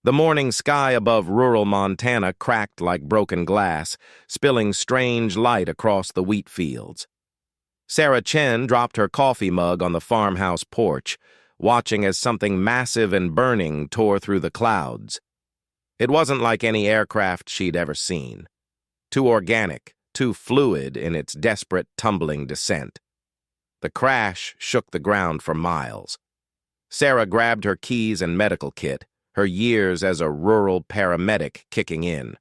The morning sky above rural Montana cracked like broken glass, spilling strange light across the wheat fields. Sarah Chen dropped her coffee mug on the farmhouse porch, watching as something massive and burning tore through the clouds. It wasn't like any aircraft she'd ever seen. Too organic, too fluid in its desperate, tumbling descent. The crash shook the ground for miles. Sarah grabbed her keys and medical kit, her years as a rural paramedic kicking in.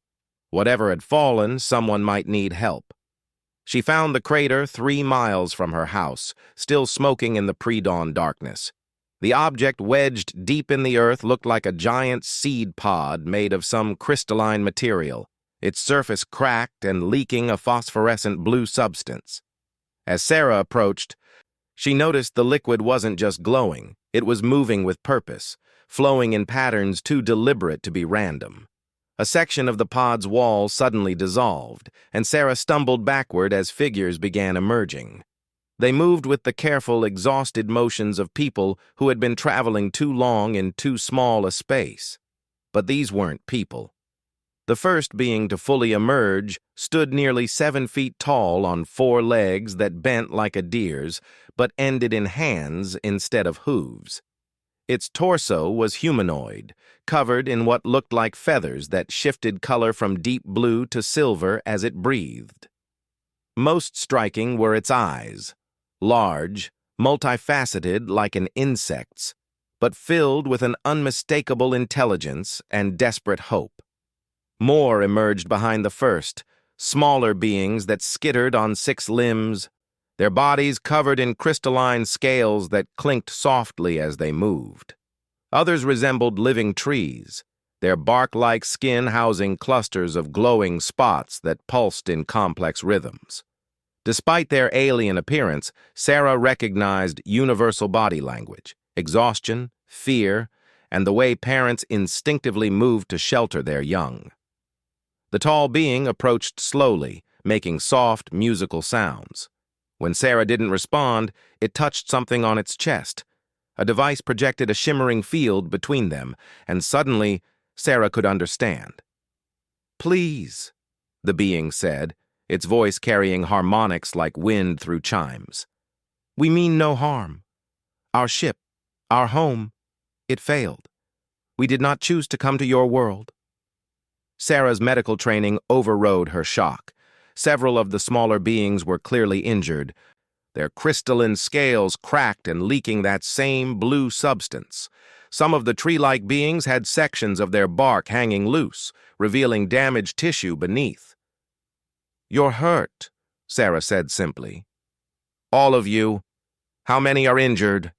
Whatever had fallen, someone might need help. She found the crater 3 miles from her house, still smoking in the pre-dawn darkness. The object wedged deep in the earth looked like a giant seed pod made of some crystalline material, its surface cracked and leaking a phosphorescent blue substance. As Sarah approached, she noticed the liquid wasn't just glowing, it was moving with purpose, flowing in patterns too deliberate to be random. A section of the pod's wall suddenly dissolved, and Sarah stumbled backward as figures began emerging. They moved with the careful, exhausted motions of people who had been traveling too long in too small a space. But these weren't people. The first being to fully emerge stood nearly 7 feet tall on 4 legs that bent like a deer's, but ended in hands instead of hooves. Its torso was humanoid, covered in what looked like feathers that shifted color from deep blue to silver as it breathed. Most striking were its eyes, large, multifaceted like an insect's, but filled with an unmistakable intelligence and desperate hope. More emerged behind the first, smaller beings that skittered on 6 limbs, their bodies covered in crystalline scales that clinked softly as they moved. Others resembled living trees, their bark-like skin housing clusters of glowing spots that pulsed in complex rhythms. Despite their alien appearance, Sarah recognized universal body language, exhaustion, fear, and the way parents instinctively moved to shelter their young. The tall being approached slowly, making soft, musical sounds. When Sarah didn't respond, it touched something on its chest. A device projected a shimmering field between them, and suddenly, Sarah could understand. "Please," the being said, its voice carrying harmonics like wind through chimes. "We mean no harm. Our ship, our home, it failed. We did not choose to come to your world." Sarah's medical training overrode her shock. Several of the smaller beings were clearly injured, their crystalline scales cracked and leaking that same blue substance. Some of the tree-like beings had sections of their bark hanging loose, revealing damaged tissue beneath. "You're hurt," Sarah said simply. "All of you. How many are injured?"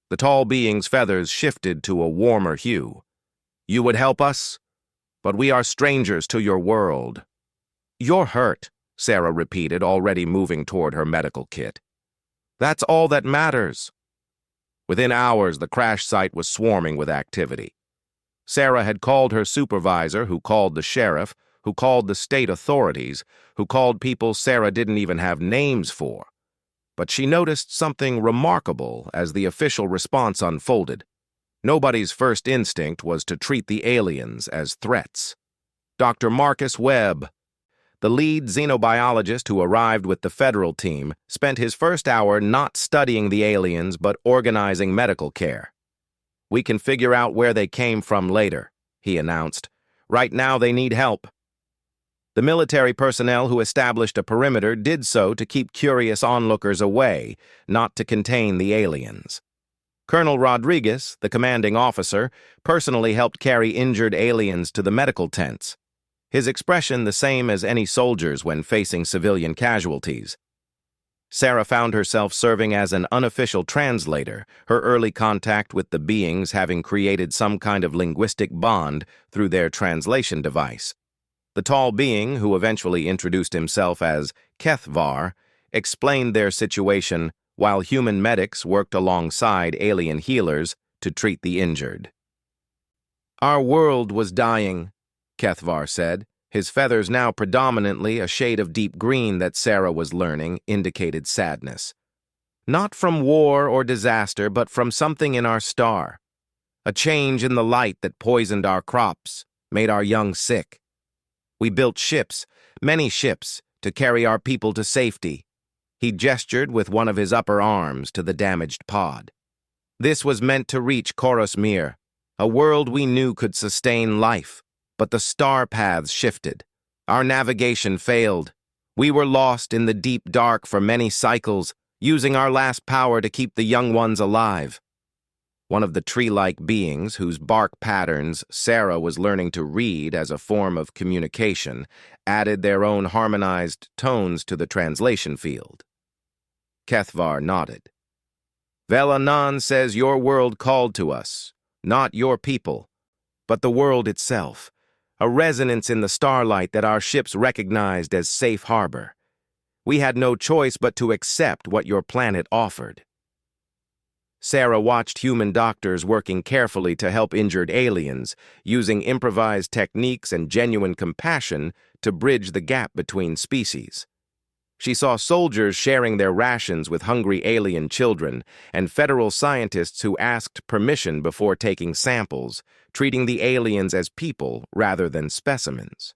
The tall being's feathers shifted to a warmer hue. "You would help us? But we are strangers to your world." "You're hurt," Sarah repeated, already moving toward her medical kit. "That's all that matters." Within hours, the crash site was swarming with activity. Sarah had called her supervisor, who called the sheriff, who called the state authorities, who called people Sarah didn't even have names for. But she noticed something remarkable as the official response unfolded. Nobody's first instinct was to treat the aliens as threats. Dr. Marcus Webb, the lead xenobiologist who arrived with the federal team, spent his first hour not studying the aliens but organizing medical care. "We can figure out where they came from later," he announced. "Right now they need help." The military personnel who established a perimeter did so to keep curious onlookers away, not to contain the aliens. Colonel Rodriguez, the commanding officer, personally helped carry injured aliens to the medical tents, his expression the same as any soldier's when facing civilian casualties. Sarah found herself serving as an unofficial translator, her early contact with the beings having created some kind of linguistic bond through their translation device. The tall being, who eventually introduced himself as HFY, explained their situation while human medics worked alongside alien healers to treat the injured. "Our world was dying," HFY said. His feathers, now predominantly a shade of deep green that Sarah was learning, indicated sadness. "Not from war or disaster, but from something in our star. a change in the light that poisoned our crops, made our young sick. We built ships, many ships, to carry our people to safety. He gestured with one of his upper arms to the damaged pod. This was meant to reach Coruscant, a world we knew could sustain life, but the star paths shifted. Our navigation failed. We were lost in the deep dark for many cycles, using our last power to keep the young ones alive. One of the tree-like beings, whose bark patterns Sarah was learning to read as a form of communication, added their own harmonized tones to the translation field. Kethvar nodded. Velanan says your world called to us, not your people, but the world itself, a resonance in the starlight that our ships recognized as safe harbor. We had no choice but to accept what your planet offered. Sarah watched human doctors working carefully to help injured aliens, using improvised techniques and genuine compassion to bridge the gap between species. She saw soldiers sharing their rations with hungry alien children, and federal scientists who asked permission before taking samples, treating the aliens as people rather than specimens.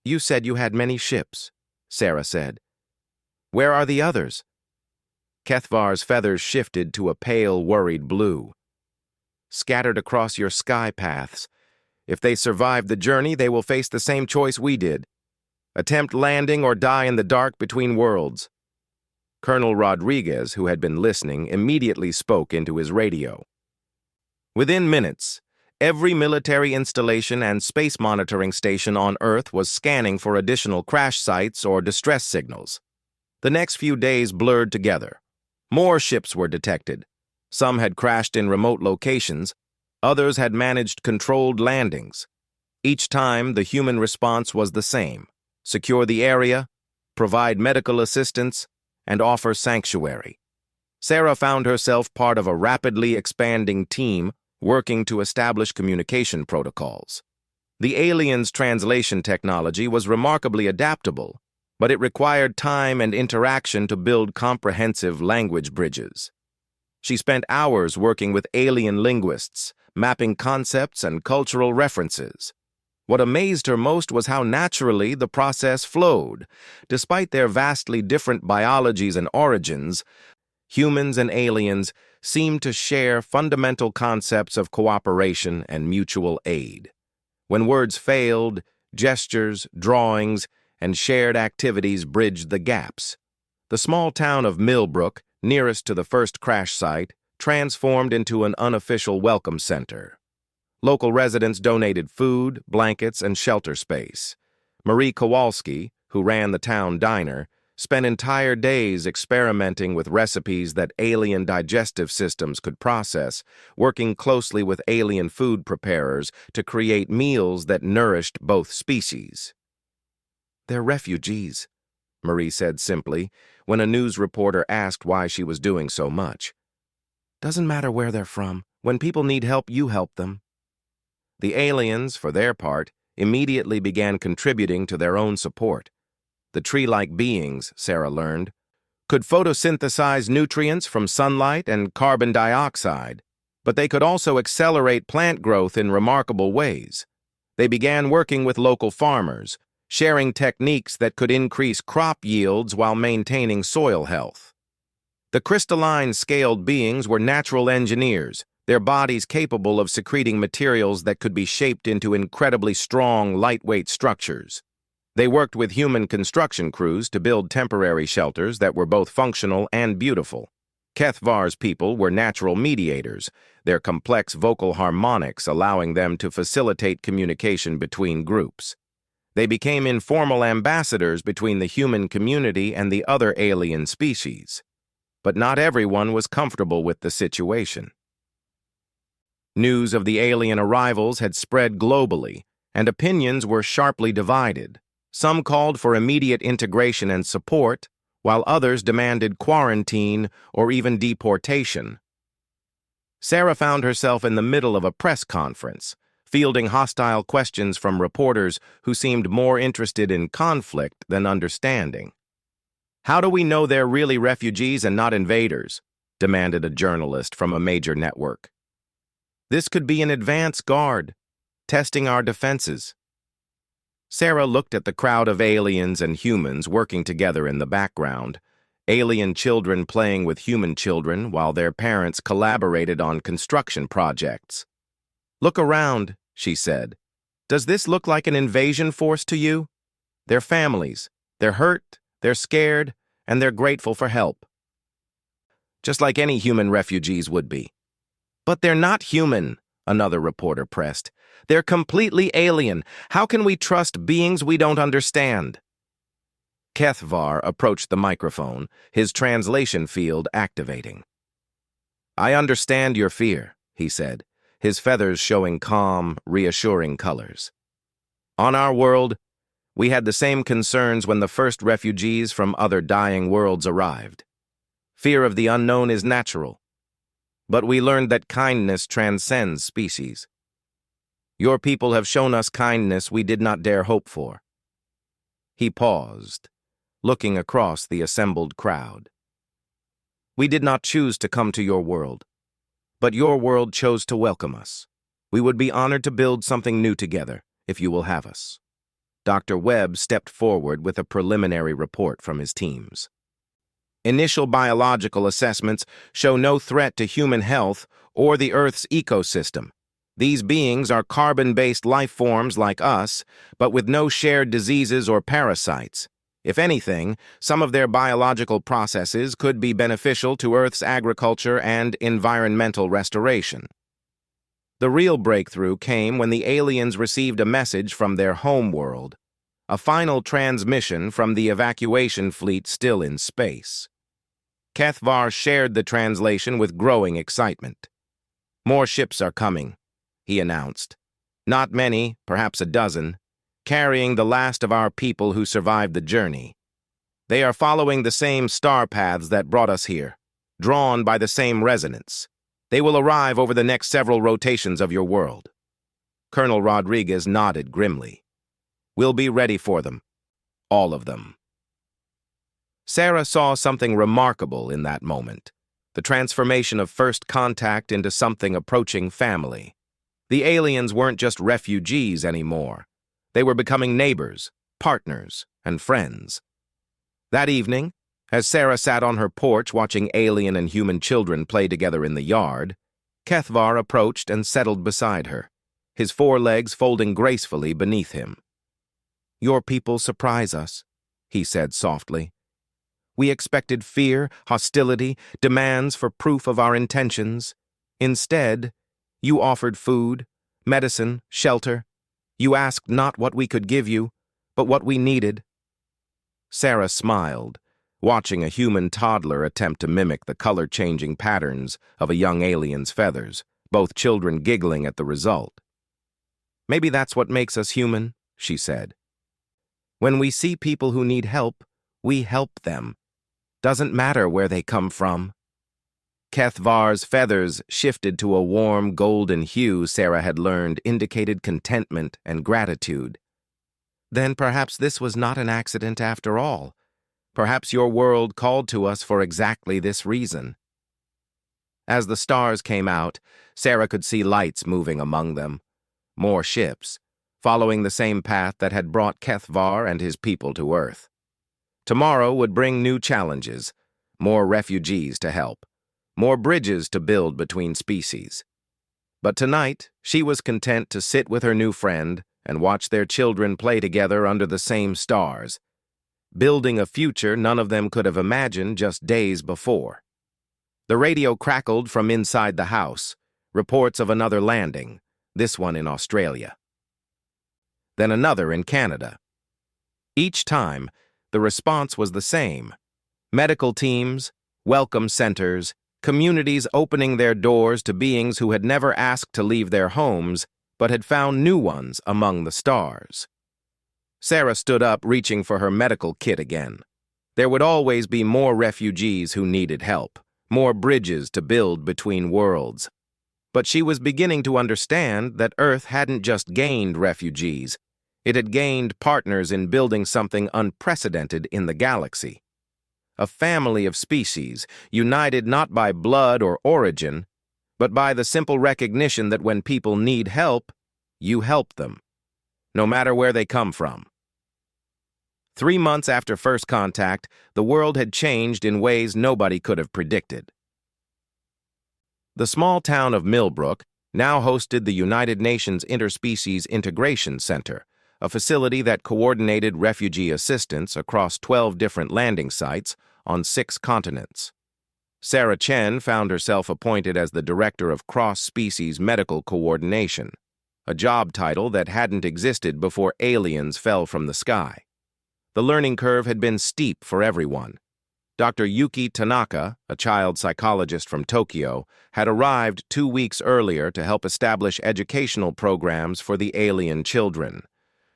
You said you had many ships, Sarah said. Where are the others? Kethvar's feathers shifted to a pale, worried blue. Scattered across your sky paths. If they survive the journey, they will face the same choice we did. Attempt landing or die in the dark between worlds. Colonel Rodriguez, who had been listening, immediately spoke into his radio. Within minutes, every military installation and space monitoring station on Earth was scanning for additional crash sites or distress signals. The next few days blurred together. More ships were detected. Some had crashed in remote locations. Others had managed controlled landings. Each time, the human response was the same. Secure the area, provide medical assistance, and offer sanctuary. Sarah found herself part of a rapidly expanding team working to establish communication protocols. The aliens' translation technology was remarkably adaptable, but it required time and interaction to build comprehensive language bridges. She spent hours working with alien linguists, mapping concepts and cultural references. What amazed her most was how naturally the process flowed. Despite their vastly different biologies and origins, humans and aliens seemed to share fundamental concepts of cooperation and mutual aid. When words failed, gestures, drawings, and shared activities bridged the gaps. The small town of Millbrook, nearest to the first crash site, transformed into an unofficial welcome center. Local residents donated food, blankets, and shelter space. Marie Kowalski, who ran the town diner, spent entire days experimenting with recipes that alien digestive systems could process, working closely with alien food preparers to create meals that nourished both species. They're refugees, Marie said simply, when a news reporter asked why she was doing so much. Doesn't matter where they're from. When people need help, you help them. The aliens, for their part, immediately began contributing to their own support. The tree-like beings, Sarah learned, could photosynthesize nutrients from sunlight and carbon dioxide, but they could also accelerate plant growth in remarkable ways. They began working with local farmers, sharing techniques that could increase crop yields while maintaining soil health. The crystalline scaled beings were natural engineers, their bodies capable of secreting materials that could be shaped into incredibly strong, lightweight structures. They worked with human construction crews to build temporary shelters that were both functional and beautiful. Kethvar's people were natural mediators, their complex vocal harmonics allowing them to facilitate communication between groups. They became informal ambassadors between the human community and the other alien species. But not everyone was comfortable with the situation. News of the alien arrivals had spread globally, and opinions were sharply divided. Some called for immediate integration and support, while others demanded quarantine or even deportation. Sarah found herself in the middle of a press conference, fielding hostile questions from reporters who seemed more interested in conflict than understanding. "How do we know they're really refugees and not invaders?" demanded a journalist from a major network. This could be an advance guard, testing our defenses. Sarah looked at the crowd of aliens and humans working together in the background, alien children playing with human children while their parents collaborated on construction projects. "Look around," she said. "Does this look like an invasion force to you? They're families. They're hurt, they're scared, and they're grateful for help. Just like any human refugees would be." "But they're not human," another reporter pressed. "They're completely alien. How can we trust beings we don't understand?" Kethvar approached the microphone, his translation field activating. "I understand your fear," he said, his feathers showing calm, reassuring colors. "On our world, we had the same concerns when the first refugees from other dying worlds arrived. Fear of the unknown is natural. But we learned that kindness transcends species. Your people have shown us kindness we did not dare hope for." He paused, looking across the assembled crowd. "We did not choose to come to your world, but your world chose to welcome us. We would be honored to build something new together, if you will have us." Dr. Webb stepped forward with a preliminary report from his teams. "Initial biological assessments show no threat to human health or the Earth's ecosystem. These beings are carbon-based life forms like us, but with no shared diseases or parasites. If anything, some of their biological processes could be beneficial to Earth's agriculture and environmental restoration." The real breakthrough came when the aliens received a message from their home world, a final transmission from the evacuation fleet still in space. Kethvar shared the translation with growing excitement. "More ships are coming," he announced. "Not many, perhaps a dozen, carrying the last of our people who survived the journey. They are following the same star paths that brought us here, drawn by the same resonance. They will arrive over the next several rotations of your world." Colonel Rodriguez nodded grimly. "We'll be ready for them. All of them." Sarah saw something remarkable in that moment, the transformation of first contact into something approaching family. The aliens weren't just refugees anymore. They were becoming neighbors, partners, and friends. That evening, as Sarah sat on her porch watching alien and human children play together in the yard, Kethvar approached and settled beside her, his forelegs folding gracefully beneath him. "Your people surprise us," he said softly. "We expected fear, hostility, demands for proof of our intentions. Instead, you offered food, medicine, shelter. You asked not what we could give you, but what we needed." Sarah smiled, watching a human toddler attempt to mimic the color-changing patterns of a young alien's feathers, both children giggling at the result. "Maybe that's what makes us human," she said. "When we see people who need help, we help them. Doesn't matter where they come from." Kethvar's feathers shifted to a warm golden hue Sarah had learned indicated contentment and gratitude. "Then perhaps this was not an accident after all. Perhaps your world called to us for exactly this reason." As the stars came out, Sarah could see lights moving among them. More ships, following the same path that had brought Kethvar and his people to Earth. Tomorrow would bring new challenges, more refugees to help, more bridges to build between species. But tonight, she was content to sit with her new friend and watch their children play together under the same stars, building a future none of them could have imagined just days before. The radio crackled from inside the house, reports of another landing, this one in Australia. Then another in Canada. Each time, the response was the same. Medical teams, welcome centers, communities opening their doors to beings who had never asked to leave their homes, but had found new ones among the stars. Sarah stood up, reaching for her medical kit again. There would always be more refugees who needed help, more bridges to build between worlds. But she was beginning to understand that Earth hadn't just gained refugees. It had gained partners in building something unprecedented in the galaxy. A family of species, united not by blood or origin, but by the simple recognition that when people need help, you help them, no matter where they come from. 3 months after first contact, the world had changed in ways nobody could have predicted. The small town of Millbrook now hosted the United Nations Interspecies Integration Center, a facility that coordinated refugee assistance across 12 different landing sites on 6 continents. Sarah Chen found herself appointed as the Director of Cross-Species Medical Coordination, a job title that hadn't existed before aliens fell from the sky. The learning curve had been steep for everyone. Dr. Yuki Tanaka, a child psychologist from Tokyo, had arrived 2 weeks earlier to help establish educational programs for the alien children.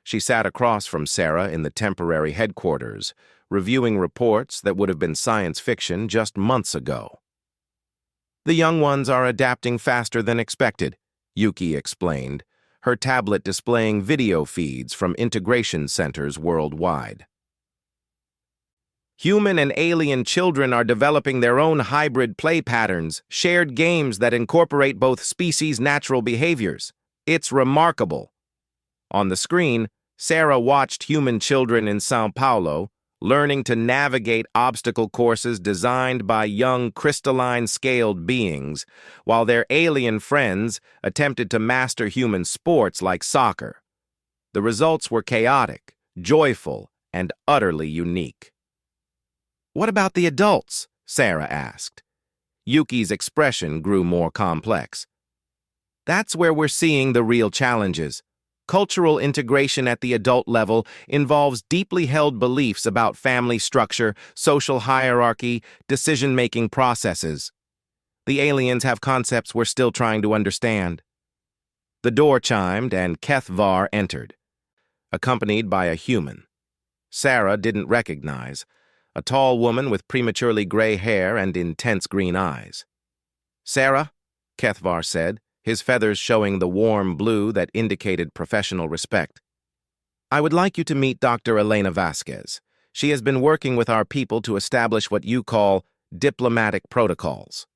She sat across from Sarah in the temporary headquarters, reviewing reports that would have been science fiction just months ago. "The young ones are adapting faster than expected," Yuki explained, her tablet displaying video feeds from integration centers worldwide. "Human and alien children are developing their own hybrid play patterns, shared games that incorporate both species' natural behaviors. It's remarkable." On the screen, Sarah watched human children in São Paulo learning to navigate obstacle courses designed by young crystalline-scaled beings, while their alien friends attempted to master human sports like soccer. The results were chaotic, joyful, and utterly unique. "What about the adults?" Sarah asked. Yuki's expression grew more complex. "That's where we're seeing the real challenges. Cultural integration at the adult level involves deeply held beliefs about family structure, social hierarchy, decision-making processes. The aliens have concepts we're still trying to understand." The door chimed and HFY entered, accompanied by a human Sarah didn't recognize, a tall woman with prematurely gray hair and intense green eyes. "Sarah," HFY said, his feathers showing the warm blue that indicated professional respect. "I would like you to meet Dr. Elena Vasquez. She has been working with our people to establish what you call diplomatic protocols."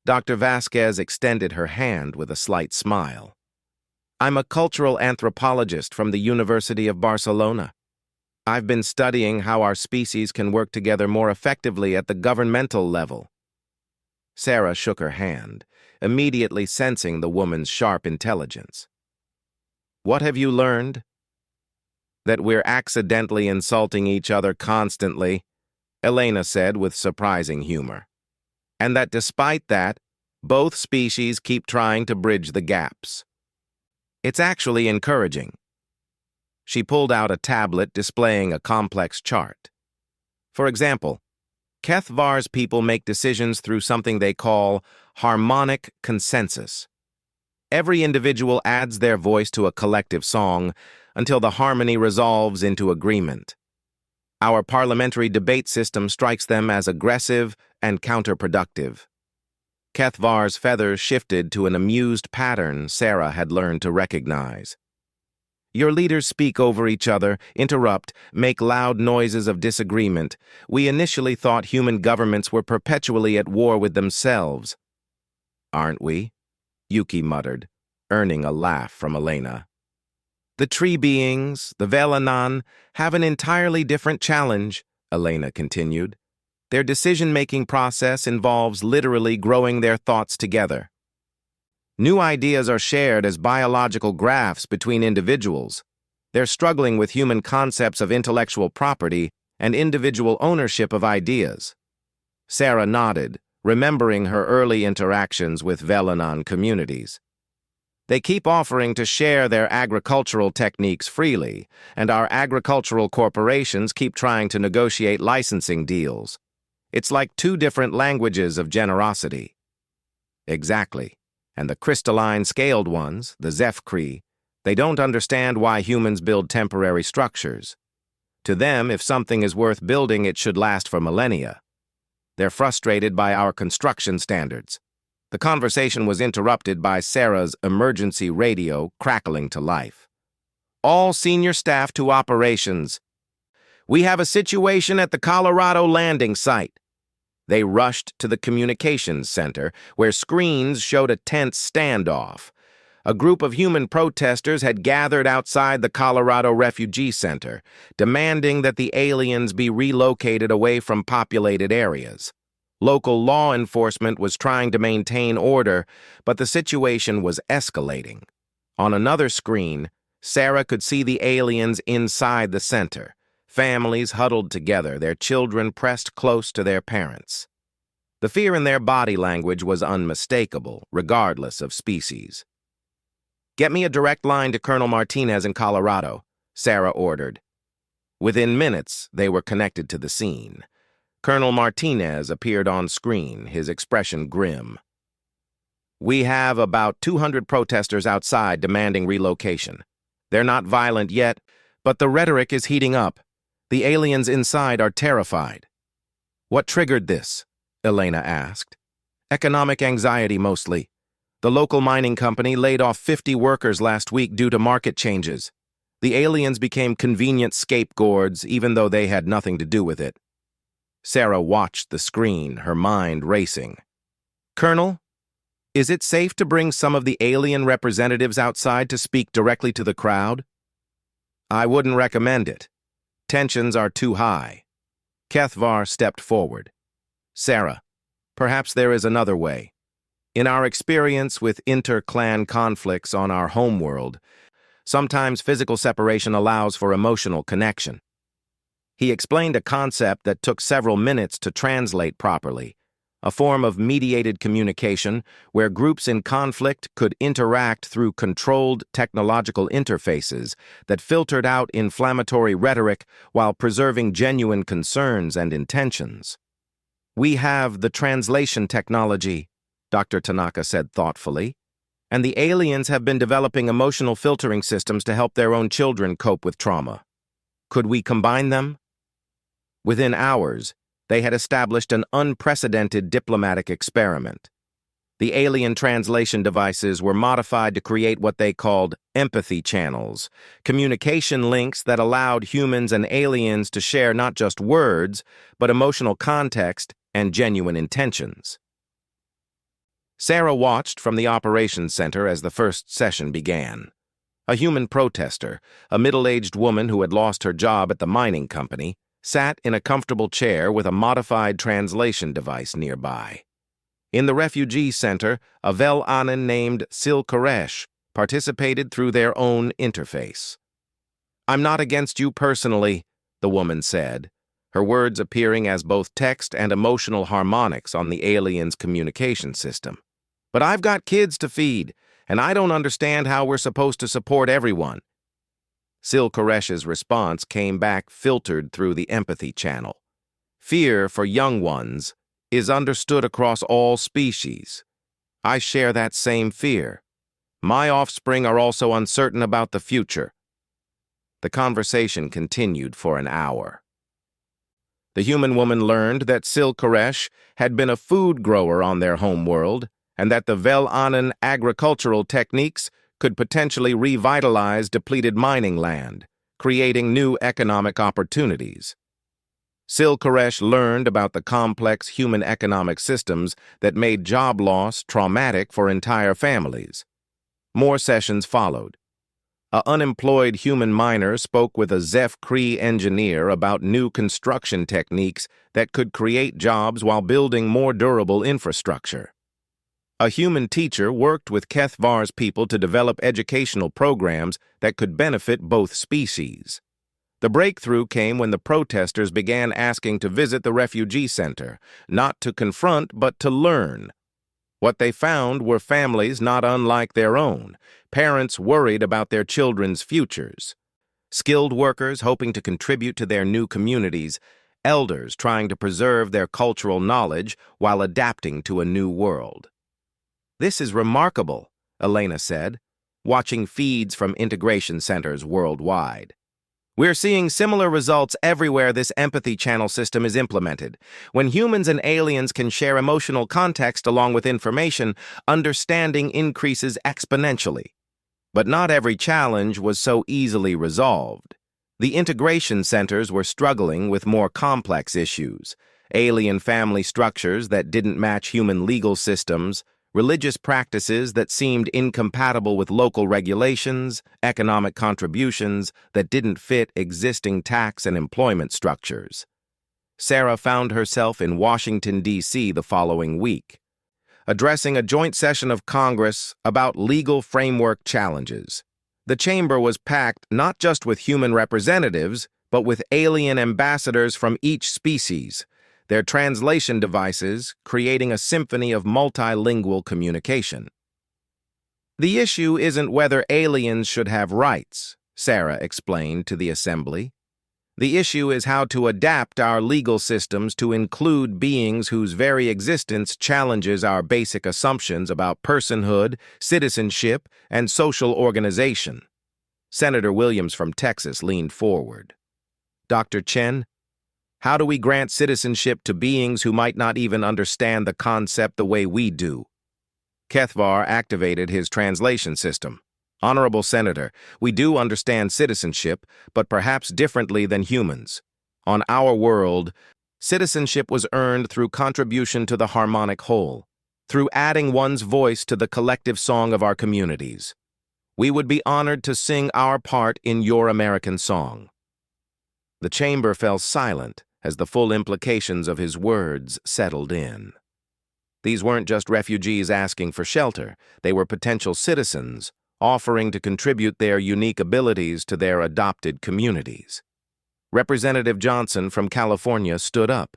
Dr. Vasquez extended her hand with a slight smile. "I'm a cultural anthropologist from the University of Barcelona. I've been studying how our species can work together more effectively at the governmental level." Sarah shook her hand, immediately sensing the woman's sharp intelligence. "What have you learned?" "That we're accidentally insulting each other constantly," Elena said with surprising humor. "And that despite that, both species keep trying to bridge the gaps. It's actually encouraging." She pulled out a tablet displaying a complex chart. "For example, HFY's people make decisions through something they call harmonic consensus. Every individual adds their voice to a collective song until the harmony resolves into agreement. Our parliamentary debate system strikes them as aggressive and counterproductive." HFY's feathers shifted to an amused pattern Sarah had learned to recognize. "Your leaders speak over each other, interrupt, make loud noises of disagreement. We initially thought human governments were perpetually at war with themselves." "Aren't we?" Yuki muttered, earning a laugh from Elena. "The tree beings, the Velanan, have an entirely different challenge," Elena continued. "Their decision-making process involves literally growing their thoughts together. New ideas are shared as biological graphs between individuals. They're struggling with human concepts of intellectual property and individual ownership of ideas." Sarah nodded, remembering her early interactions with Velanan communities. "They keep offering to share their agricultural techniques freely, and our agricultural corporations keep trying to negotiate licensing deals. It's like 2 different languages of generosity." "Exactly. And the crystalline-scaled ones, the Zefkree, they don't understand why humans build temporary structures. To them, if something is worth building, it should last for millennia. They're frustrated by our construction standards." The conversation was interrupted by Sarah's emergency radio crackling to life. "All senior staff to operations. We have a situation at the Colorado landing site." They rushed to the communications center, where screens showed a tense standoff. A group of human protesters had gathered outside the Colorado Refugee Center, demanding that the aliens be relocated away from populated areas. Local law enforcement was trying to maintain order, but the situation was escalating. On another screen, Sarah could see the aliens inside the center, families huddled together, their children pressed close to their parents. The fear in their body language was unmistakable, regardless of species. "Get me a direct line to Colonel Martinez in Colorado," Sarah ordered. Within minutes, they were connected to the scene. Colonel Martinez appeared on screen, his expression grim. "We have about 200 protesters outside demanding relocation. They're not violent yet, but the rhetoric is heating up. The aliens inside are terrified." "What triggered this?" Elena asked. "Economic anxiety mostly. The local mining company laid off 50 workers last week due to market changes. The aliens became convenient scapegoats, even though they had nothing to do with it." Sarah watched the screen, her mind racing. "Colonel, is it safe to bring some of the alien representatives outside to speak directly to the crowd?" "I wouldn't recommend it. Tensions are too high." Kethvar stepped forward. "Sarah, perhaps there is another way. In our experience with inter-clan conflicts on our homeworld, sometimes physical separation allows for emotional connection." He explained a concept that took several minutes to translate properly, a form of mediated communication where groups in conflict could interact through controlled technological interfaces that filtered out inflammatory rhetoric while preserving genuine concerns and intentions. "We have the translation technology," Dr. Tanaka said thoughtfully, "and the aliens have been developing emotional filtering systems to help their own children cope with trauma. Could we combine them?" Within hours, they had established an unprecedented diplomatic experiment. The alien translation devices were modified to create what they called empathy channels, communication links that allowed humans and aliens to share not just words, but emotional context and genuine intentions. Sarah watched from the operations center as the first session began. A human protester, a middle-aged woman who had lost her job at the mining company, sat in a comfortable chair with a modified translation device nearby. In the refugee center, a Vel-Anin named Sil-Koresh participated through their own interface. "I'm not against you personally," the woman said, her words appearing as both text and emotional harmonics on the alien's communication system. "But I've got kids to feed, and I don't understand how we're supposed to support everyone." Sil-Koresh's response came back filtered through the empathy channel. "Fear for young ones is understood across all species. I share that same fear. My offspring are also uncertain about the future." The conversation continued for an hour. The human woman learned that Sil-Koresh had been a food grower on their homeworld, and that the Vel-Anin agricultural techniques could potentially revitalize depleted mining land, creating new economic opportunities. Sil-Koresh learned about the complex human economic systems that made job loss traumatic for entire families. More sessions followed. An unemployed human miner spoke with a Zeph Cree engineer about new construction techniques that could create jobs while building more durable infrastructure. A human teacher worked with Kethvar's people to develop educational programs that could benefit both species. The breakthrough came when the protesters began asking to visit the refugee center, not to confront but to learn. What they found were families not unlike their own, parents worried about their children's futures, skilled workers hoping to contribute to their new communities, elders trying to preserve their cultural knowledge while adapting to a new world. "This is remarkable," Elena said, watching feeds from integration centers worldwide. "We're seeing similar results everywhere this empathy channel system is implemented. When humans and aliens can share emotional context along with information, understanding increases exponentially. But not every challenge was so easily resolved. The integration centers were struggling with more complex issues, alien family structures that didn't match human legal systems, religious practices that seemed incompatible with local regulations, economic contributions that didn't fit existing tax and employment structures. Sarah found herself in Washington, D.C. the following week, addressing a joint session of Congress about legal framework challenges. The chamber was packed not just with human representatives, but with alien ambassadors from each species, their translation devices creating a symphony of multilingual communication. The issue isn't whether aliens should have rights, Sarah explained to the assembly. The issue is how to adapt our legal systems to include beings whose very existence challenges our basic assumptions about personhood, citizenship, and social organization. Senator Williams from Texas leaned forward. Dr. Chen, how do we grant citizenship to beings who might not even understand the concept the way we do? Kethvar activated his translation system. Honorable Senator, we do understand citizenship, but perhaps differently than humans. On our world, citizenship was earned through contribution to the harmonic whole, through adding one's voice to the collective song of our communities. We would be honored to sing our part in your American song. The chamber fell silent as the full implications of his words settled in. These weren't just refugees asking for shelter, they were potential citizens, offering to contribute their unique abilities to their adopted communities. Representative Johnson from California stood up.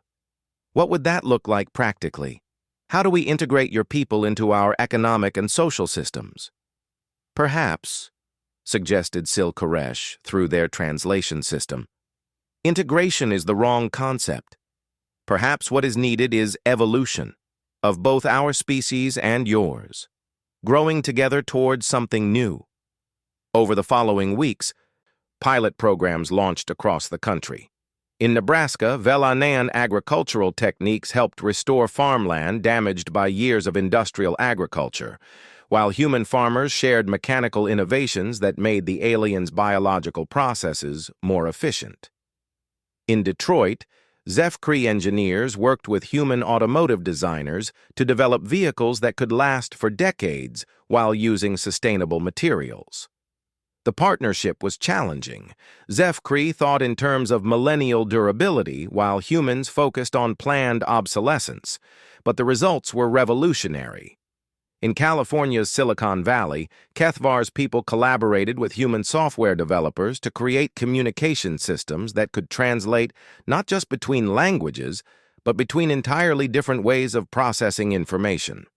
What would that look like practically? How do we integrate your people into our economic and social systems? Perhaps, suggested Sil Koresh through their translation system, integration is the wrong concept. Perhaps what is needed is evolution, of both our species and yours, growing together towards something new. Over the following weeks, pilot programs launched across the country. In Nebraska, Velanan agricultural techniques helped restore farmland damaged by years of industrial agriculture, while human farmers shared mechanical innovations that made the aliens' biological processes more efficient. In Detroit, Zeph-Cree engineers worked with human automotive designers to develop vehicles that could last for decades while using sustainable materials. The partnership was challenging. Zeph-Cree thought in terms of millennial durability, while humans focused on planned obsolescence, but the results were revolutionary. In California's Silicon Valley, Kethvar's people collaborated with human software developers to create communication systems that could translate not just between languages, but between entirely different ways of processing information.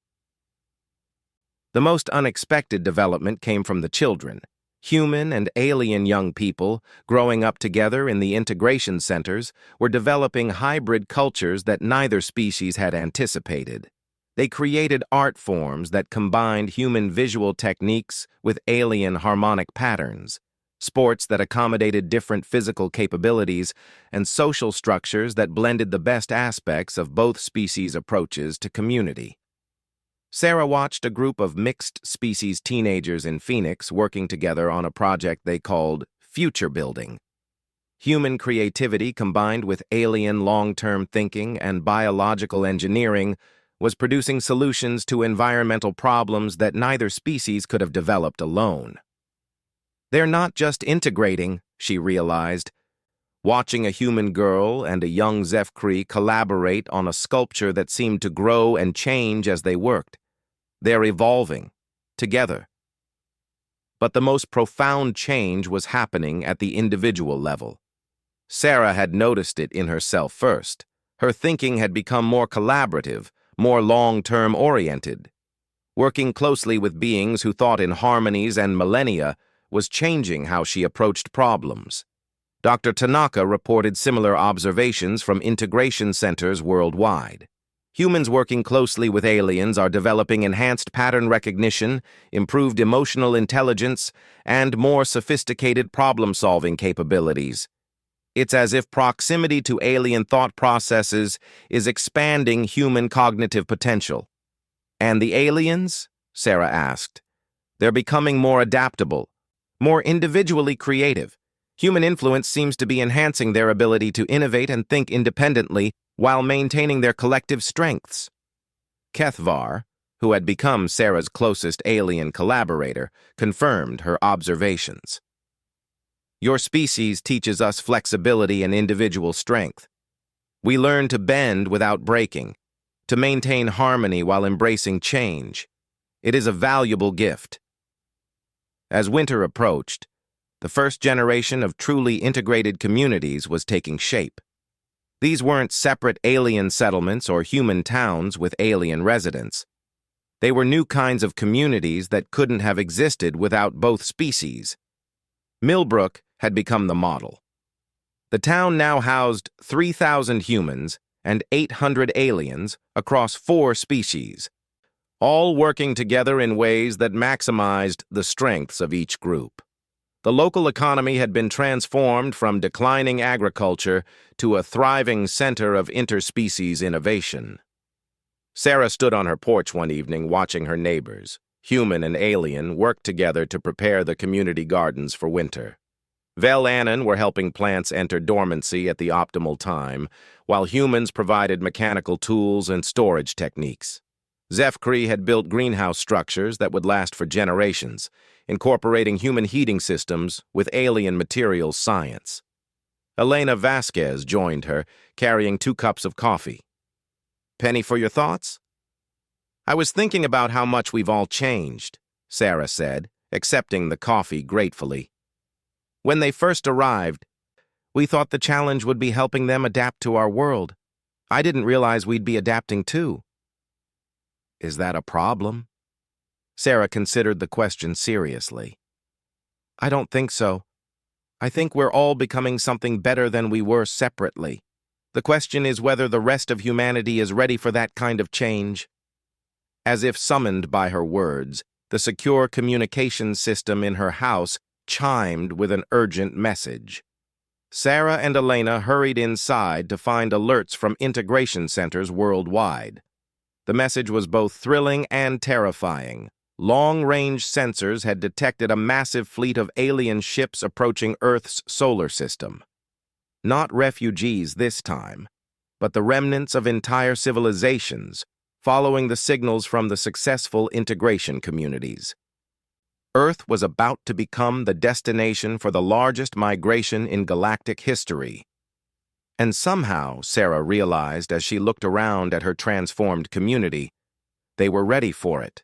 The most unexpected development came from the children. Human and alien young people, growing up together in the integration centers, were developing hybrid cultures that neither species had anticipated. They created art forms that combined human visual techniques with alien harmonic patterns, sports that accommodated different physical capabilities, and social structures that blended the best aspects of both species' approaches to community. Sarah watched a group of mixed-species teenagers in Phoenix working together on a project they called future building. Human creativity combined with alien long-term thinking and biological engineering was producing solutions to environmental problems that neither species could have developed alone. They're not just integrating, she realized. Watching a human girl and a young Zeph-Cree collaborate on a sculpture that seemed to grow and change as they worked. They're evolving, together. But the most profound change was happening at the individual level. Sarah had noticed it in herself first. Her thinking had become more collaborative, more long-term oriented. Working closely with beings who thought in harmonies and millennia was changing how she approached problems. Dr. Tanaka reported similar observations from integration centers worldwide. Humans working closely with aliens are developing enhanced pattern recognition, improved emotional intelligence, and more sophisticated problem-solving capabilities. It's as if proximity to alien thought processes is expanding human cognitive potential. And the aliens? Sarah asked. They're becoming more adaptable, more individually creative. Human influence seems to be enhancing their ability to innovate and think independently, while maintaining their collective strengths. Kethvar, who had become Sarah's closest alien collaborator, confirmed her observations. Your species teaches us flexibility and individual strength. We learn to bend without breaking, to maintain harmony while embracing change. It is a valuable gift. As winter approached, the first generation of truly integrated communities was taking shape. These weren't separate alien settlements or human towns with alien residents. They were new kinds of communities that couldn't have existed without both species. Millbrook had become the model. The town now housed 3,000 humans and 800 aliens across 4 species, all working together in ways that maximized the strengths of each group. The local economy had been transformed from declining agriculture to a thriving center of interspecies innovation. Sarah stood on her porch one evening watching her neighbors, human and alien, work together to prepare the community gardens for winter. Vel Annan were helping plants enter dormancy at the optimal time, while humans provided mechanical tools and storage techniques. Zefkri had built greenhouse structures that would last for generations, incorporating human heating systems with alien materials science. Elena Vasquez joined her, carrying 2 cups of coffee. "Penny for your thoughts?" "I was thinking about how much we've all changed," Sarah said, accepting the coffee gratefully. "When they first arrived, we thought the challenge would be helping them adapt to our world. I didn't realize we'd be adapting too." "Is that a problem?" Sarah considered the question seriously. "I don't think so. I think we're all becoming something better than we were separately. The question is whether the rest of humanity is ready for that kind of change." As if summoned by her words, the secure communications system in her house chimed with an urgent message. Sarah and Elena hurried inside to find alerts from integration centers worldwide. The message was both thrilling and terrifying. Long-range sensors had detected a massive fleet of alien ships approaching Earth's solar system. Not refugees this time, but the remnants of entire civilizations, following the signals from the successful integration communities. Earth was about to become the destination for the largest migration in galactic history. And somehow, Sarah realized as she looked around at her transformed community, they were ready for it.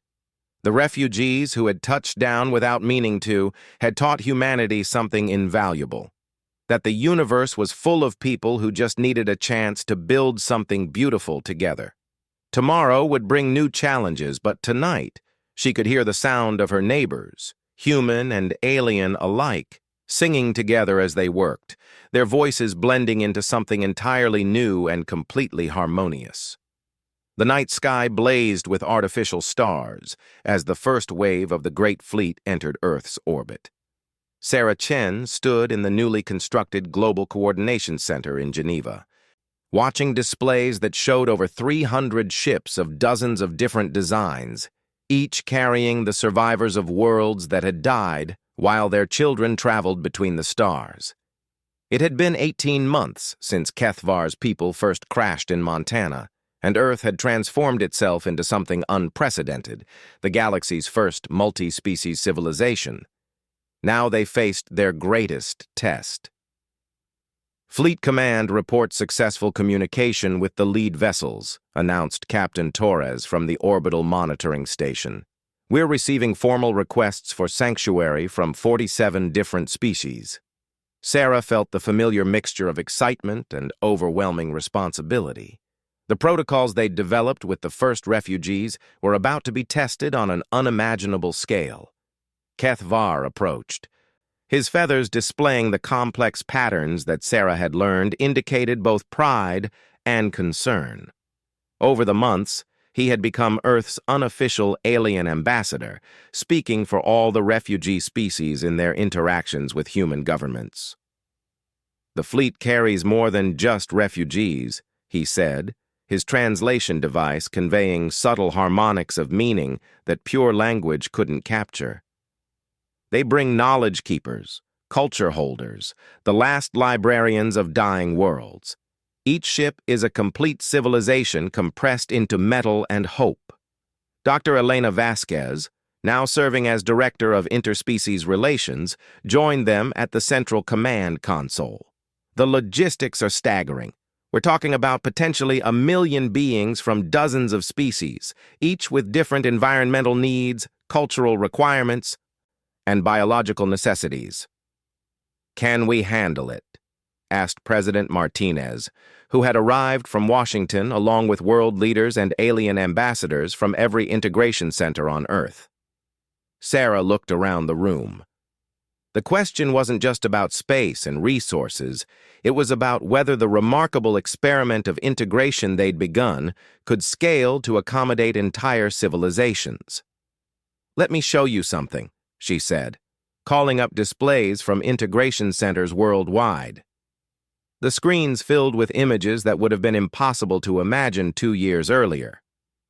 The refugees who had touched down without meaning to had taught humanity something invaluable: that the universe was full of people who just needed a chance to build something beautiful together. Tomorrow would bring new challenges, but tonight she could hear the sound of her neighbors, human and alien alike, singing together as they worked, their voices blending into something entirely new and completely harmonious. The night sky blazed with artificial stars as the first wave of the Great Fleet entered Earth's orbit. Sarah Chen stood in the newly constructed Global Coordination Center in Geneva, watching displays that showed over 300 ships of dozens of different designs, each carrying the survivors of worlds that had died while their children traveled between the stars. It had been 18 months since Kethvar's people first crashed in Montana, and Earth had transformed itself into something unprecedented, the galaxy's first multi-species civilization. Now they faced their greatest test. "Fleet Command reports successful communication with the lead vessels," announced Captain Torres from the Orbital Monitoring Station. "We're receiving formal requests for sanctuary from 47 different species." Sarah felt the familiar mixture of excitement and overwhelming responsibility. The protocols they'd developed with the first refugees were about to be tested on an unimaginable scale. Kethvar approached. His feathers displaying the complex patterns that Sarah had learned indicated both pride and concern. Over the months, he had become Earth's unofficial alien ambassador, speaking for all the refugee species in their interactions with human governments. "The fleet carries more than just refugees," he said, his translation device conveying subtle harmonics of meaning that pure language couldn't capture. "They bring knowledge keepers, culture holders, the last librarians of dying worlds. Each ship is a complete civilization compressed into metal and hope. Dr. Elena Vasquez, now serving as Director of Interspecies Relations, joined them at the Central Command Console. The logistics are staggering. We're talking about potentially 1 million beings from dozens of species, each with different environmental needs, cultural requirements, and biological necessities. Can we handle it? Asked President Martinez, who had arrived from Washington along with world leaders and alien ambassadors from every integration center on Earth. Sarah looked around the room. The question wasn't just about space and resources, it was about whether the remarkable experiment of integration they'd begun could scale to accommodate entire civilizations. "Let me show you something," she said, calling up displays from integration centers worldwide. The screens filled with images that would have been impossible to imagine 2 years earlier.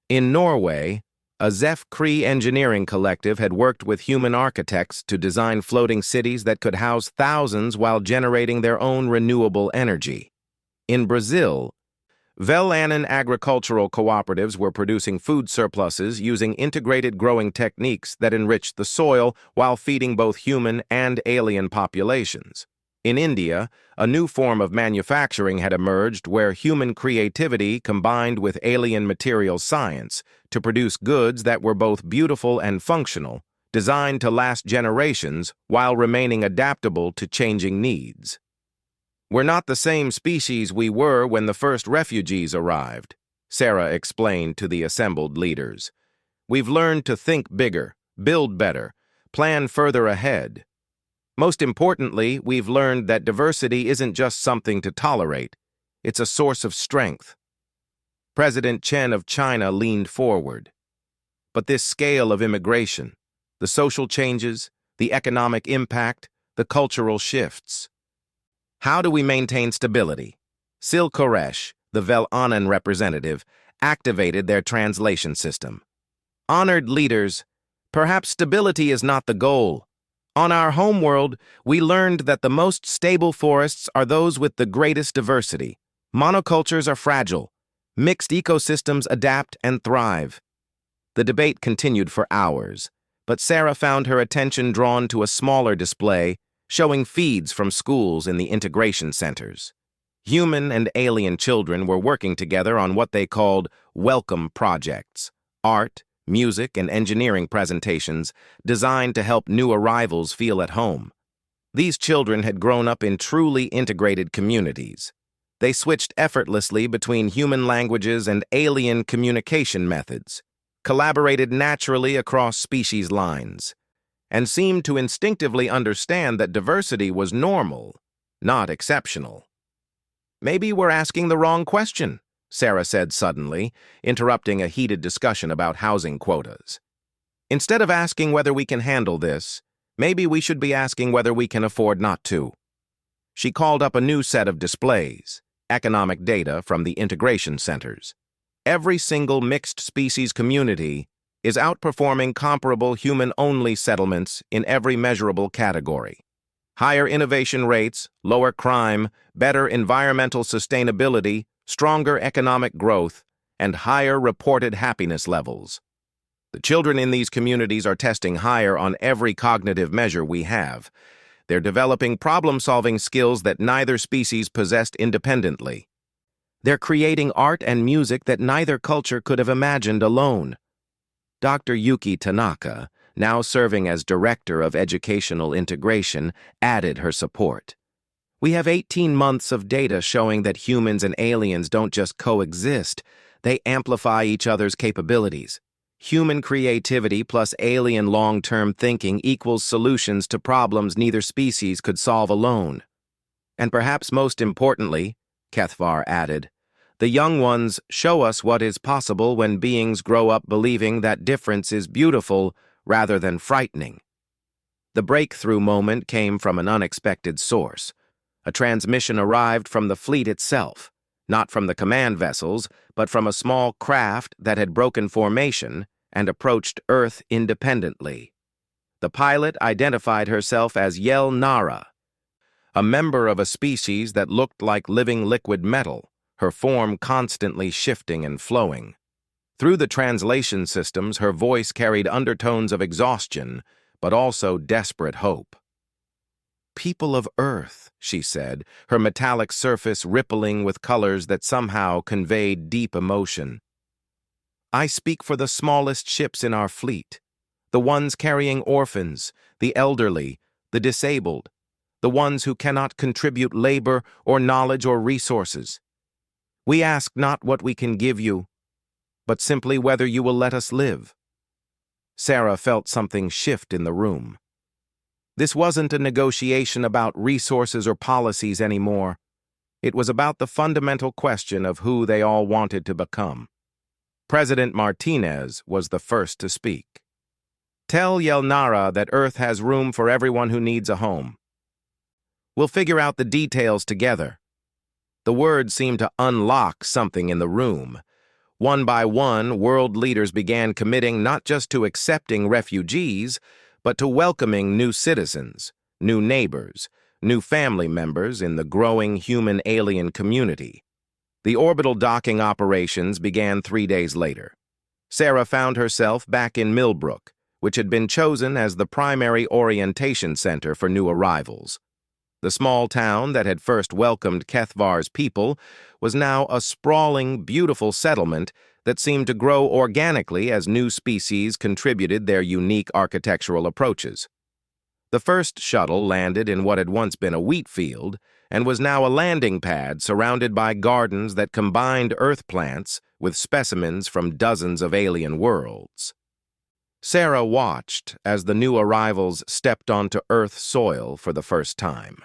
In Norway, a Zeph Cree engineering collective had worked with human architects to design floating cities that could house thousands while generating their own renewable energy. In Brazil, Velanan agricultural cooperatives were producing food surpluses using integrated growing techniques that enriched the soil while feeding both human and alien populations. In India, a new form of manufacturing had emerged where human creativity combined with alien material science to produce goods that were both beautiful and functional, designed to last generations while remaining adaptable to changing needs. "We're not the same species we were when the first refugees arrived," Sarah explained to the assembled leaders. "We've learned to think bigger, build better, plan further ahead. Most importantly, we've learned that diversity isn't just something to tolerate, it's a source of strength." President Chen of China leaned forward. But this scale of immigration, the social changes, the economic impact, the cultural shifts. How do we maintain stability? Sil Koresh, the Velanan representative, activated their translation system. "Honored leaders, perhaps stability is not the goal. On our homeworld, we learned that the most stable forests are those with the greatest diversity. Monocultures are fragile. Mixed ecosystems adapt and thrive." The debate continued for hours, but Sarah found her attention drawn to a smaller display showing feeds from schools in the integration centers. Human and alien children were working together on what they called welcome projects, art, music, and engineering presentations designed to help new arrivals feel at home. These children had grown up in truly integrated communities. They switched effortlessly between human languages and alien communication methods, collaborated naturally across species lines, and seemed to instinctively understand that diversity was normal, not exceptional. "Maybe we're asking the wrong question," Sarah said suddenly, interrupting a heated discussion about housing quotas. "Instead of asking whether we can handle this, maybe we should be asking whether we can afford not to." She called up a new set of displays, economic data from the integration centers. Every single mixed species community is outperforming comparable human-only settlements in every measurable category. Higher innovation rates, lower crime, better environmental sustainability, stronger economic growth, and higher reported happiness levels. The children in these communities are testing higher on every cognitive measure we have. They're developing problem-solving skills that neither species possessed independently. They're creating art and music that neither culture could have imagined alone. Dr. Yuki Tanaka, now serving as Director of Educational Integration, added her support. "We have 18 months of data showing that humans and aliens don't just coexist, they amplify each other's capabilities. Human creativity plus alien long-term thinking equals solutions to problems neither species could solve alone." "And perhaps most importantly," Kethvar added, "the young ones show us what is possible when beings grow up believing that difference is beautiful rather than frightening." The breakthrough moment came from an unexpected source. A transmission arrived from the fleet itself, not from the command vessels, but from a small craft that had broken formation and approached Earth independently. The pilot identified herself as Yel Nara, a member of a species that looked like living liquid metal, her form constantly shifting and flowing. Through the translation systems, her voice carried undertones of exhaustion, but also desperate hope. "People of Earth," she said, her metallic surface rippling with colors that somehow conveyed deep emotion. "I speak for the smallest ships in our fleet, the ones carrying orphans, the elderly, the disabled, the ones who cannot contribute labor or knowledge or resources. We ask not what we can give you, but simply whether you will let us live." Sarah felt something shift in the room. This wasn't a negotiation about resources or policies anymore. It was about the fundamental question of who they all wanted to become. President Martinez was the first to speak. "Tell Yelnara that Earth has room for everyone who needs a home. We'll figure out the details together." The words seemed to unlock something in the room. One by one, world leaders began committing not just to accepting refugees, but to welcoming new citizens, new neighbors, new family members in the growing human-alien community. The orbital docking operations began 3 days later. Sarah found herself back in Millbrook, which had been chosen as the primary orientation center for new arrivals. The small town that had first welcomed Kethvar's people was now a sprawling, beautiful settlement that seemed to grow organically as new species contributed their unique architectural approaches. The first shuttle landed in what had once been a wheat field and was now a landing pad surrounded by gardens that combined earth plants with specimens from dozens of alien worlds. Sarah watched as the new arrivals stepped onto Earth soil for the first time.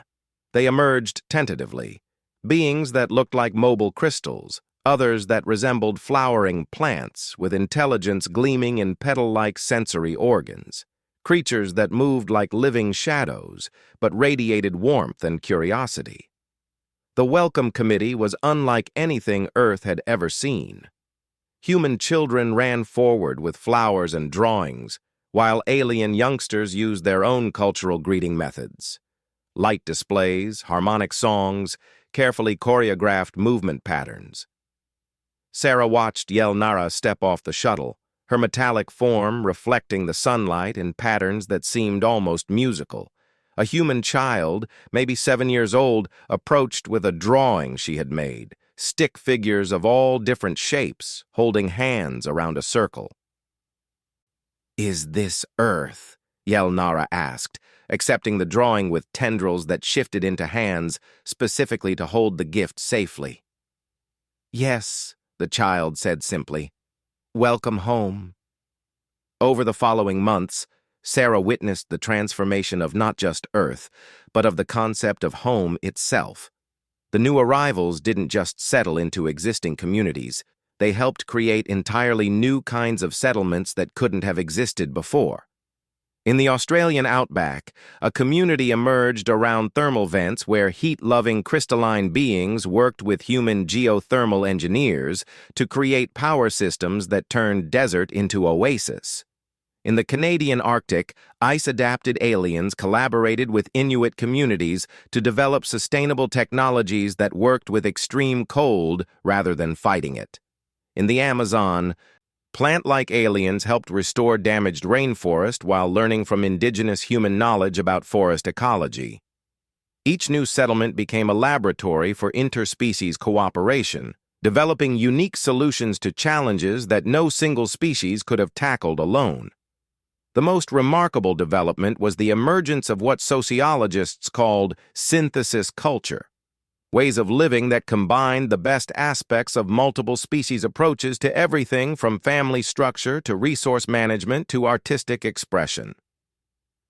They emerged tentatively, beings that looked like mobile crystals, others that resembled flowering plants with intelligence gleaming in petal-like sensory organs, creatures that moved like living shadows but radiated warmth and curiosity. The welcome committee was unlike anything Earth had ever seen. Human children ran forward with flowers and drawings, while alien youngsters used their own cultural greeting methods. Light displays, harmonic songs, carefully choreographed movement patterns. Sarah watched Yelnara step off the shuttle, her metallic form reflecting the sunlight in patterns that seemed almost musical. A human child, maybe 7 years old, approached with a drawing she had made, stick figures of all different shapes, holding hands around a circle. "Is this Earth?" Yelnara asked, accepting the drawing with tendrils that shifted into hands specifically to hold the gift safely. "Yes," the child said simply. "Welcome home." Over the following months, Sarah witnessed the transformation of not just Earth, but of the concept of home itself. The new arrivals didn't just settle into existing communities. They helped create entirely new kinds of settlements that couldn't have existed before. In the Australian outback, a community emerged around thermal vents where heat-loving crystalline beings worked with human geothermal engineers to create power systems that turned desert into oasis. In the Canadian Arctic, ice-adapted aliens collaborated with Inuit communities to develop sustainable technologies that worked with extreme cold rather than fighting it. In the Amazon, plant-like aliens helped restore damaged rainforest while learning from indigenous human knowledge about forest ecology. Each new settlement became a laboratory for interspecies cooperation, developing unique solutions to challenges that no single species could have tackled alone. The most remarkable development was the emergence of what sociologists called synthesis culture, ways of living that combined the best aspects of multiple species approaches to everything from family structure to resource management to artistic expression.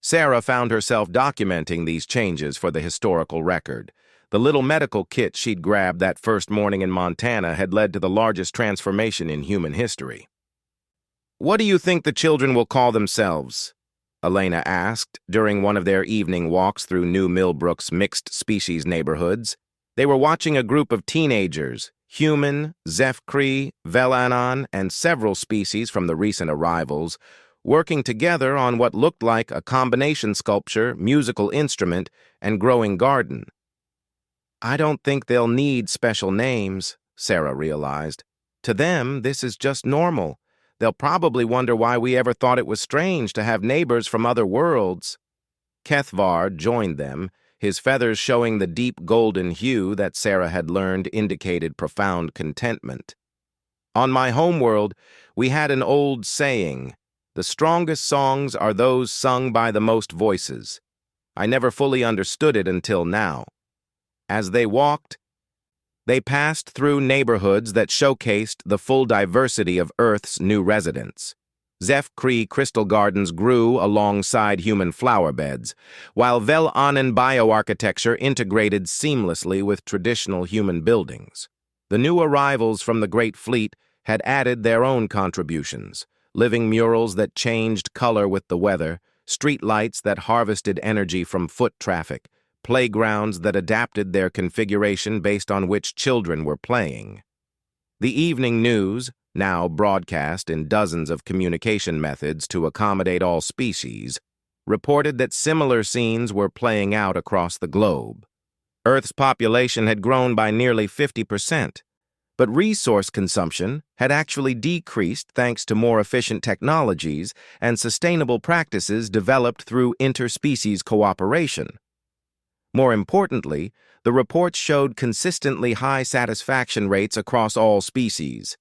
Sarah found herself documenting these changes for the historical record. The little medical kit she'd grabbed that first morning in Montana had led to the largest transformation in human history. "What do you think the children will call themselves?" Elena asked during one of their evening walks through New Millbrook's mixed-species neighborhoods. They were watching a group of teenagers, human, Zeph-Cree, Velanon, and several species from the recent arrivals, working together on what looked like a combination sculpture, musical instrument, and growing garden. "I don't think they'll need special names," Sarah realized. To them, this is just normal. They'll probably wonder why we ever thought it was strange to have neighbors from other worlds. Kethvar joined them, his feathers showing the deep golden hue that Sarah had learned indicated profound contentment. On my homeworld, we had an old saying, "The strongest songs are those sung by the most voices." I never fully understood it until now. As they walked, they passed through neighborhoods that showcased the full diversity of Earth's new residents. Zeph-Cree crystal gardens grew alongside human flower beds, while Vel-Anen bioarchitecture integrated seamlessly with traditional human buildings. The new arrivals from the Great Fleet had added their own contributions, living murals that changed color with the weather, street lights that harvested energy from foot traffic, playgrounds that adapted their configuration based on which children were playing. The evening news, now broadcast in dozens of communication methods to accommodate all species, reported that similar scenes were playing out across the globe. Earth's population had grown by nearly 50%, but resource consumption had actually decreased thanks to more efficient technologies and sustainable practices developed through interspecies cooperation. More importantly, the reports showed consistently high satisfaction rates across all species.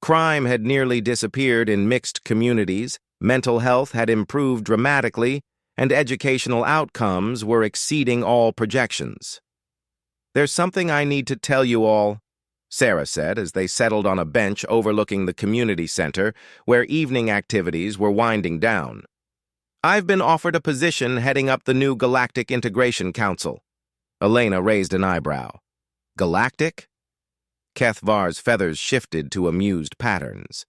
Crime had nearly disappeared in mixed communities, mental health had improved dramatically, and educational outcomes were exceeding all projections. "There's something I need to tell you all," Sarah said as they settled on a bench overlooking the community center where evening activities were winding down. "I've been offered a position heading up the new Galactic Integration Council." Elena raised an eyebrow. "Galactic?" Kethvar's feathers shifted to amused patterns.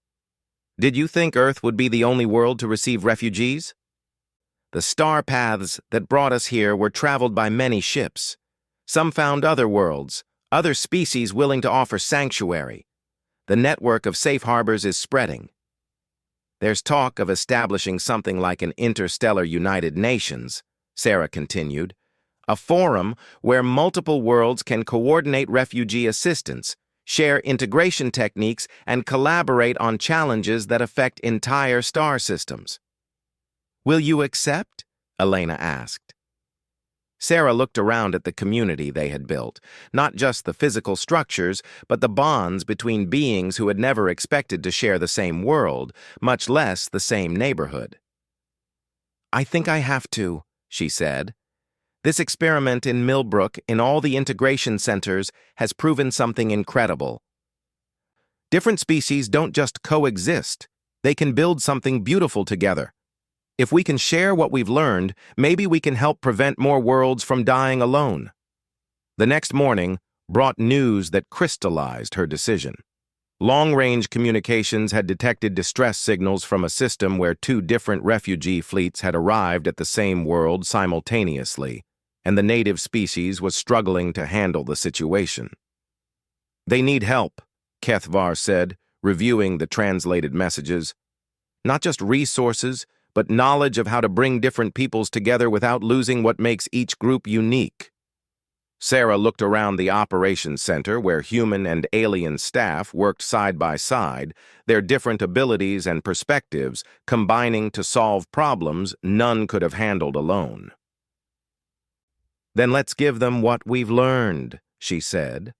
"Did you think Earth would be the only world to receive refugees? The star paths that brought us here were traveled by many ships. Some found other worlds, other species willing to offer sanctuary. The network of safe harbors is spreading. There's talk of establishing something like an interstellar United Nations," Sarah continued, "a forum where multiple worlds can coordinate refugee assistance, share integration techniques, and collaborate on challenges that affect entire star systems." "Will you accept?" Elena asked. Sarah looked around at the community they had built, not just the physical structures, but the bonds between beings who had never expected to share the same world, much less the same neighborhood. "I think I have to," she said. "This experiment in Millbrook, in all the integration centers, has proven something incredible. Different species don't just coexist, they can build something beautiful together. If we can share what we've learned, maybe we can help prevent more worlds from dying alone." The next morning brought news that crystallized her decision. Long-range communications had detected distress signals from a system where two different refugee fleets had arrived at the same world simultaneously, and the native species was struggling to handle the situation. "They need help," Kethvar said, reviewing the translated messages. "Not just resources, but knowledge of how to bring different peoples together without losing what makes each group unique." Sarah looked around the operations center where human and alien staff worked side by side, their different abilities and perspectives combining to solve problems none could have handled alone. "Then let's give them what we've learned," she said.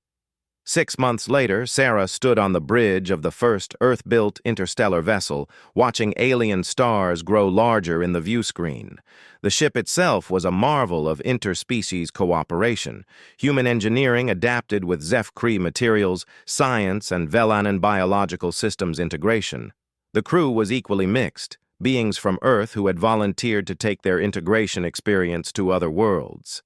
6 months later, Sarah stood on the bridge of the first Earth-built interstellar vessel, watching alien stars grow larger in the view screen. The ship itself was a marvel of interspecies cooperation, human engineering adapted with Zeph-Cree materials, science, and Vel-Anen biological systems integration. The crew was equally mixed, beings from Earth who had volunteered to take their integration experience to other worlds.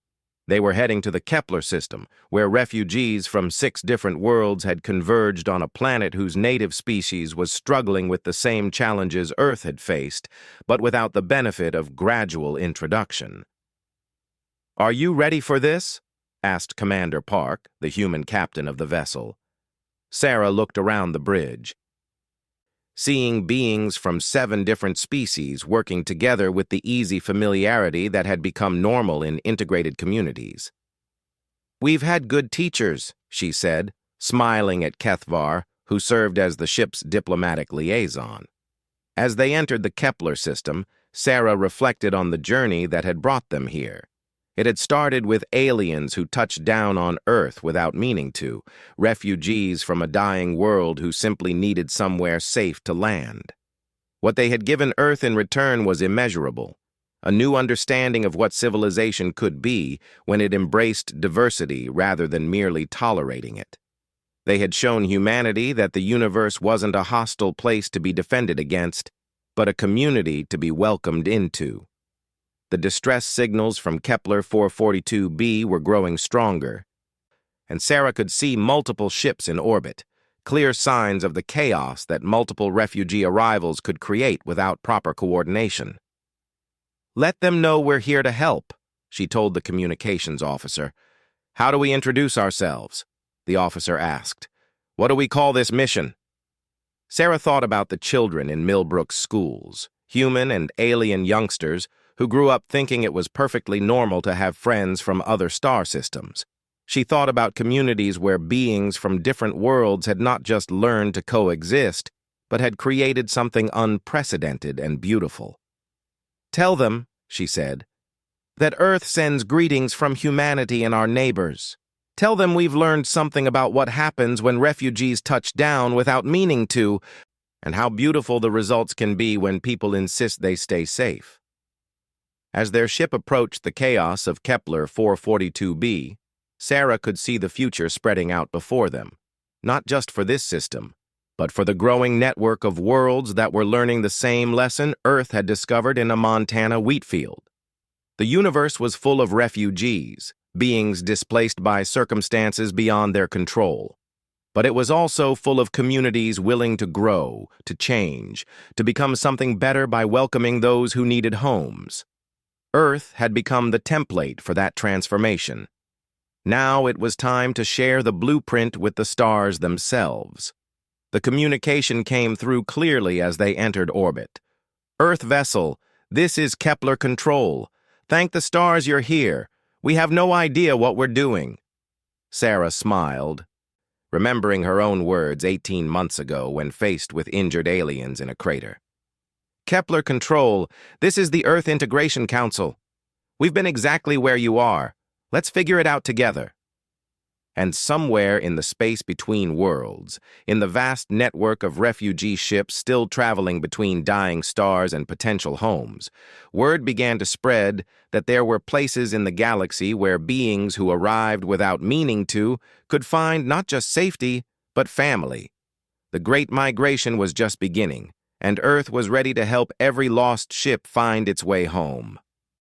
They were heading to the Kepler system, where refugees from 6 different worlds had converged on a planet whose native species was struggling with the same challenges Earth had faced, but without the benefit of gradual introduction. "Are you ready for this?" asked Commander Park, the human captain of the vessel. Sarah looked around the bridge, seeing beings from 7 different species working together with the easy familiarity that had become normal in integrated communities. "We've had good teachers," she said, smiling at Kethvar, who served as the ship's diplomatic liaison. As they entered the Kepler system, Sarah reflected on the journey that had brought them here. It had started with aliens who touched down on Earth without meaning to, refugees from a dying world who simply needed somewhere safe to land. What they had given Earth in return was immeasurable, a new understanding of what civilization could be when it embraced diversity rather than merely tolerating it. They had shown humanity that the universe wasn't a hostile place to be defended against, but a community to be welcomed into. The distress signals from Kepler 442b were growing stronger, and Sarah could see multiple ships in orbit, clear signs of the chaos that multiple refugee arrivals could create without proper coordination. "Let them know we're here to help," she told the communications officer. "How do we introduce ourselves?" the officer asked. "What do we call this mission?" Sarah thought about the children in Millbrook's schools, human and alien youngsters who grew up thinking it was perfectly normal to have friends from other star systems. She thought about communities where beings from different worlds had not just learned to coexist, but had created something unprecedented and beautiful. "Tell them," she said, "that Earth sends greetings from humanity and our neighbors. Tell them we've learned something about what happens when refugees touch down without meaning to, and how beautiful the results can be when people insist they stay safe." As their ship approached the chaos of Kepler 442b, Sarah could see the future spreading out before them, not just for this system, but for the growing network of worlds that were learning the same lesson Earth had discovered in a Montana wheat field. The universe was full of refugees, beings displaced by circumstances beyond their control. But it was also full of communities willing to grow, to change, to become something better by welcoming those who needed homes. Earth had become the template for that transformation. Now it was time to share the blueprint with the stars themselves. The communication came through clearly as they entered orbit. "Earth vessel, this is Kepler Control. Thank the stars you're here. We have no idea what we're doing." Sarah smiled, remembering her own words 18 months ago when faced with injured aliens in a crater. "Kepler Control, this is the Earth Integration Council. We've been exactly where you are. Let's figure it out together." And somewhere in the space between worlds, in the vast network of refugee ships still traveling between dying stars and potential homes, word began to spread that there were places in the galaxy where beings who arrived without meaning to could find not just safety, but family. The Great Migration was just beginning, and Earth was ready to help every lost ship find its way home.